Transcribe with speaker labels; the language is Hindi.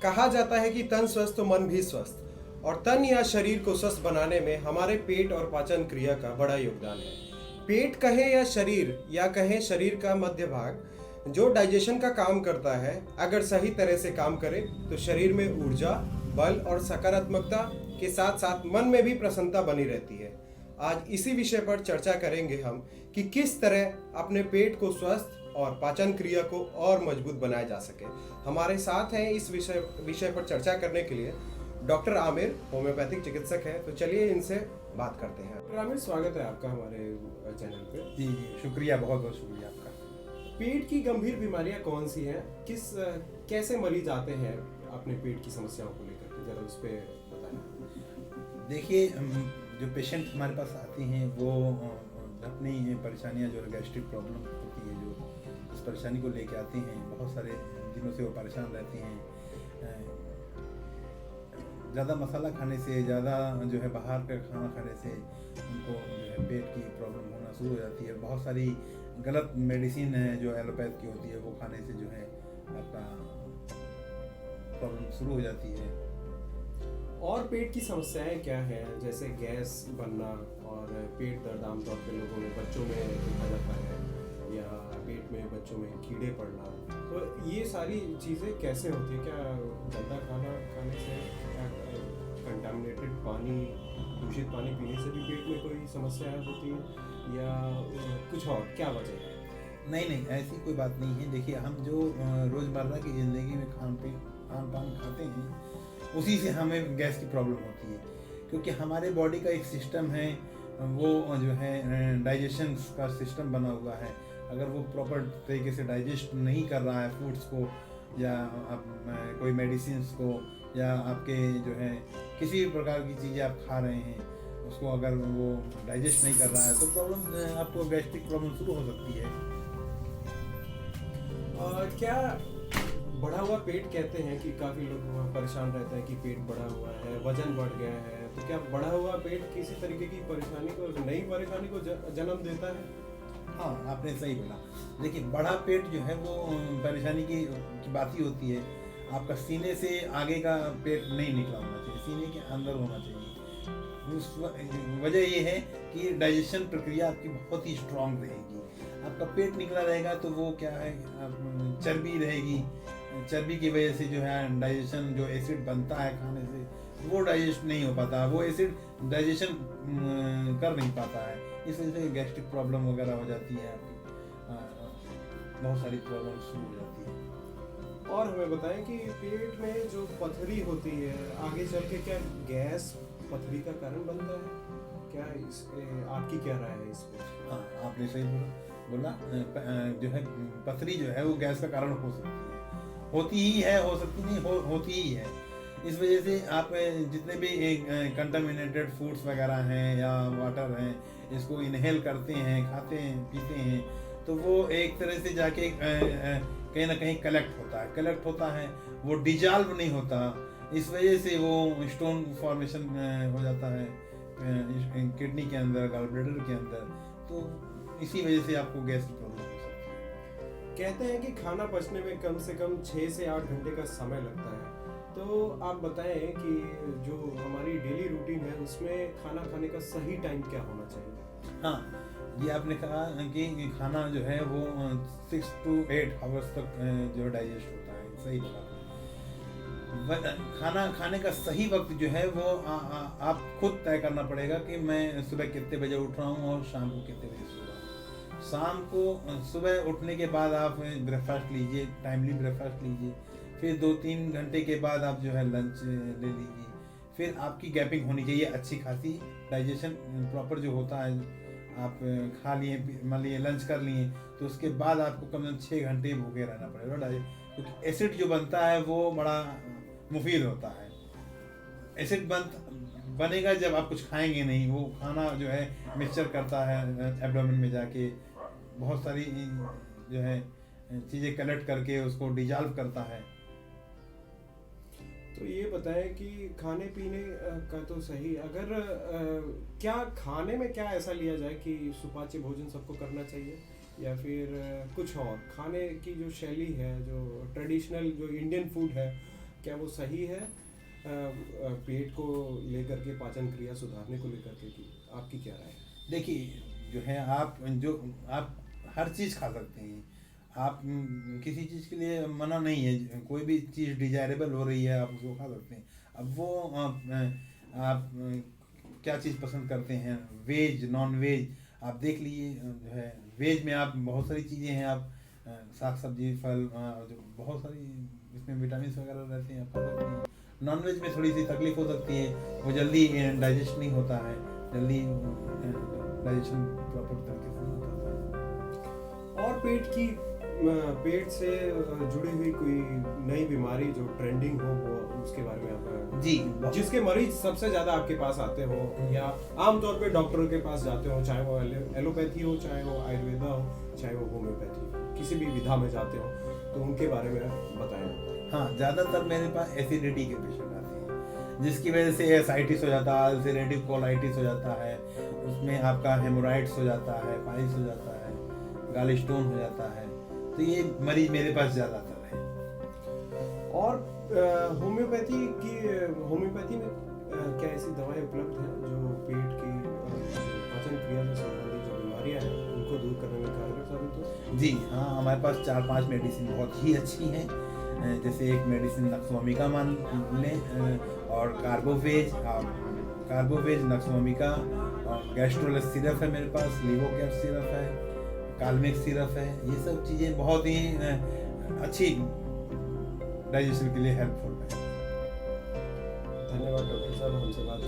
Speaker 1: कहा जाता है कि तन स्वस्थ तो मन भी स्वस्थ, और तन या शरीर को स्वस्थ बनाने में हमारे पेट और पाचन क्रिया का बड़ा योगदान है। पेट कहें या शरीर, या कहें शरीर का मध्य भाग, जो डाइजेशन का काम करता है, अगर सही तरह से काम करे तो शरीर में ऊर्जा, बल और सकारात्मकता के साथ साथ मन में भी प्रसन्नता बनी रहती है। आज इसी विषय पर चर्चा करेंगे हम कि किस तरह अपने पेट को स्वस्थ और पाचन क्रिया को और मजबूत बनाया जा सके। हमारे साथ हैं इस विषय पर चर्चा करने के लिए डॉक्टर आमिर, होम्योपैथिक चिकित्सक हैं। तो चलिए इनसे बात करते हैं। डॉक्टर आमिर, स्वागत है आपका हमारे चैनल पे।
Speaker 2: जी जी, शुक्रिया, बहुत बहुत शुक्रिया आपका।
Speaker 1: पेट की गंभीर बीमारियां कौन सी हैं, कैसे मरीज आते हैं अपने पेट की समस्याओं को लेकर के, जरा उस पर बताएं।
Speaker 2: देखिए, जो पेशेंट हमारे पास आते हैं वो अपनी परेशानियां, जो गैस्ट्रिक प्रॉब्लम होती है, जो उस परेशानी को लेके आते हैं। बहुत सारे दिनों से वो परेशान रहते हैं। ज़्यादा मसाला खाने से, ज़्यादा जो है बाहर का खाना खाने से उनको जो है पेट की प्रॉब्लम होना शुरू हो जाती है। बहुत सारी गलत मेडिसिन है जो एलोपैथ की होती है, वो खाने से जो है आपका प्रॉब्लम शुरू हो जाती है।
Speaker 1: और पेट की समस्याएं क्या हैं, जैसे गैस बनना और पेट दर्द आमतौर पर लोगों में, बच्चों में देखा जाता है, या पेट में बच्चों में कीड़े पड़ना, तो ये सारी चीज़ें कैसे होती है? क्या गंदा खाना खाने से, क्या कंटामिनेटेड पानी, दूषित पानी पीने से भी पेट में कोई समस्या होती है, या कुछ और क्या वजह है?
Speaker 2: नहीं, ऐसी कोई बात नहीं है। देखिए, हम जो रोज़मर्रा की ज़िंदगी में खान पान खाते हैं, उसी से हमें गैस की प्रॉब्लम होती है। क्योंकि हमारे बॉडी का एक सिस्टम है, वो जो है डाइजेशन का सिस्टम बना हुआ है। अगर वो प्रॉपर तरीके से डाइजेस्ट नहीं कर रहा है फूड्स को, या कोई मेडिसिन को, या आपके जो है किसी भी प्रकार की चीज़ें आप खा रहे हैं, उसको अगर वो डाइजेस्ट नहीं कर रहा है, तो प्रॉब्लम, आपको गैस्ट्रिक प्रॉब्लम शुरू हो सकती है।
Speaker 1: क्या बढ़ा हुआ पेट, कहते हैं कि काफ़ी लोग परेशान रहते हैं कि पेट बढ़ा हुआ है, वजन बढ़ गया है, तो क्या बढ़ा हुआ पेट किसी तरीके की परेशानी को, नई परेशानी को जन्म देता है?
Speaker 2: हाँ, आपने सही बोला। देखिए, बड़ा पेट जो है वो परेशानी की बात ही होती है। आपका सीने से आगे का पेट नहीं निकला होना चाहिए, सीने के अंदर होना चाहिए। उस वजह ये है कि डाइजेशन प्रक्रिया आपकी बहुत ही स्ट्रांग रहेगी। आपका पेट निकला रहेगा तो वो क्या है, चर्बी रहेगी। चर्बी की वजह से जो है डाइजेशन, जो एसिड बनता है खाने से, वो डाइजेस्ट नहीं हो पाता, वो एसिड डाइजेशन कर नहीं पाता है। इस वजह से गैस्ट्रिक प्रॉब्लम वगैरह हो जाती है आपकी, बहुत सारी प्रॉब्लम शुरू हो जाती है।
Speaker 1: और हमें बताएं कि पेट में जो पथरी होती है, आगे चल के क्या गैस पथरी का कारण बनता है? क्या आपकी क्या राय है इस पे?
Speaker 2: हाँ, आपने सही बोला। जो है पथरी जो है वो गैस का कारण हो सकती है, होती ही है, हो सकती नहीं, होती ही है। इस वजह से आप जितने भी कंटामिनेटेड फूड्स वगैरह हैं या वाटर हैं, इसको इनहेल करते हैं, खाते हैं, पीते हैं, तो वो एक तरह से जाके कहीं ना कहीं कलेक्ट होता है, वो डिजॉल्व नहीं होता। इस वजह से वो स्टोन फॉर्मेशन हो जाता है किडनी के अंदर, गॉल ब्लैडर के अंदर। तो इसी वजह से आपको गैस की प्रॉब्लम हो सकती है।
Speaker 1: कहते हैं कि खाना पचने में कम से कम 6 से 8 घंटे का समय लगता है। तो आप बताएं कि जो हमारी डेली रूटीन है, उसमें खाना खाने का सही टाइम क्या होना चाहिए?
Speaker 2: हाँ, ये आपने कहा कि खाना जो है वो 6 to 8 आवर्स तक जो डाइजेस्ट होता है, सही बोला। खाना खाने का सही वक्त जो है वो आप खुद तय करना पड़ेगा कि मैं सुबह कितने बजे उठ रहा हूँ और शाम को कितने बजे सो रहा हूँ। शाम को सुबह उठने के बाद आप ब्रेकफास्ट लीजिए, टाइमली ब्रेकफास्ट लीजिए। फिर 2-3 घंटे के बाद आप जो है लंच ले लीजिए। फिर आपकी गैपिंग होनी चाहिए अच्छी खासी, डाइजेशन प्रॉपर जो होता है। आप खा लिए, मान लिए लंच कर लिए, तो उसके बाद आपको कम से कम 6 घंटे भूखे रहना पड़ेगा, क्योंकि एसिड जो बनता है वो बड़ा मुफीद होता है। एसिड बनेगा जब आप कुछ खाएंगे नहीं, वो खाना जो है मिक्सचर करता है एब्डोमेन में जाके, बहुत सारी जो है चीज़ें कलेक्ट करके उसको डिजॉल्व करता है।
Speaker 1: तो ये बताएं कि खाने पीने का तो सही, अगर क्या खाने में क्या ऐसा लिया जाए कि सुपाच्य भोजन सबको करना चाहिए, या फिर कुछ और खाने की जो शैली है, जो ट्रेडिशनल जो इंडियन फूड है, क्या वो सही है पेट को लेकर के, पाचन क्रिया सुधारने को लेकर के, कि आपकी क्या राय है?
Speaker 2: देखिए, जो है आप हर चीज़ खा सकते हैं। आप किसी चीज़ के लिए मना नहीं है। कोई भी चीज़ डिजायरेबल हो रही है, आप उसको खा सकते हैं। अब वो आप क्या चीज़ पसंद करते हैं, वेज नॉन वेज, आप देख लीजिए। जो है वेज में आप बहुत सारी चीज़ें हैं, आप साग सब्जी फल, जो बहुत सारी इसमें विटामिन वगैरह रहते हैं, आप खा सकते हैं। नॉन वेज में थोड़ी सी तकलीफ हो सकती है, वो जल्दी डाइजेस्ट नहीं होता है, जल्दी डाइजेशन प्रॉपर तरीके से नहीं होता है।
Speaker 1: और पेट से जुड़ी हुई कोई नई बीमारी जो ट्रेंडिंग हो, वो उसके बारे में आप
Speaker 2: जी,
Speaker 1: जिसके मरीज सबसे ज्यादा आपके पास आते हो, या आमतौर पे डॉक्टर के पास जाते हो, चाहे वो एलोपैथी हो, चाहे वो आयुर्वेदा हो, चाहे वो होम्योपैथी, किसी भी विधा में जाते हो, तो उनके बारे में बताएं।
Speaker 2: हाँ, ज़्यादातर मेरे पास एसिडिटी के पेशेंट आते हैं, जिसकी वजह से एसाइटिस हो जाता है, अल्सरेटिव कोलाइटिस हो जाता है, उसमें आपका हेमोराइड्स हो जाता है, पाइल्स हो जाता है, गॉल स्टोन हो जाता है। तो ये मरीज मेरे पास ज़्यादातर है।
Speaker 1: और होम्योपैथी में क्या ऐसी दवाएं उपलब्ध हैं जो पेट की पाचन क्रिया से संबंधित जो बीमारियां हैं उनको दूर करने में कारगर साबित हो?
Speaker 2: जी हाँ, हमारे पास 4-5 मेडिसिन बहुत ही अच्छी हैं। जैसे एक मेडिसिन नक्सोमिका मान लें, और कार्बोवेज नक्सोमिका, और गैस्ट्रोलेस सिरप है मेरे पास, लिवोकेयर सिरप है, कालमेक सिरप है। ये सब चीज़ें बहुत ही अच्छी डाइजेशन के लिए हेल्पफुल है।
Speaker 1: धन्यवाद डॉक्टर साहब, हमसे बात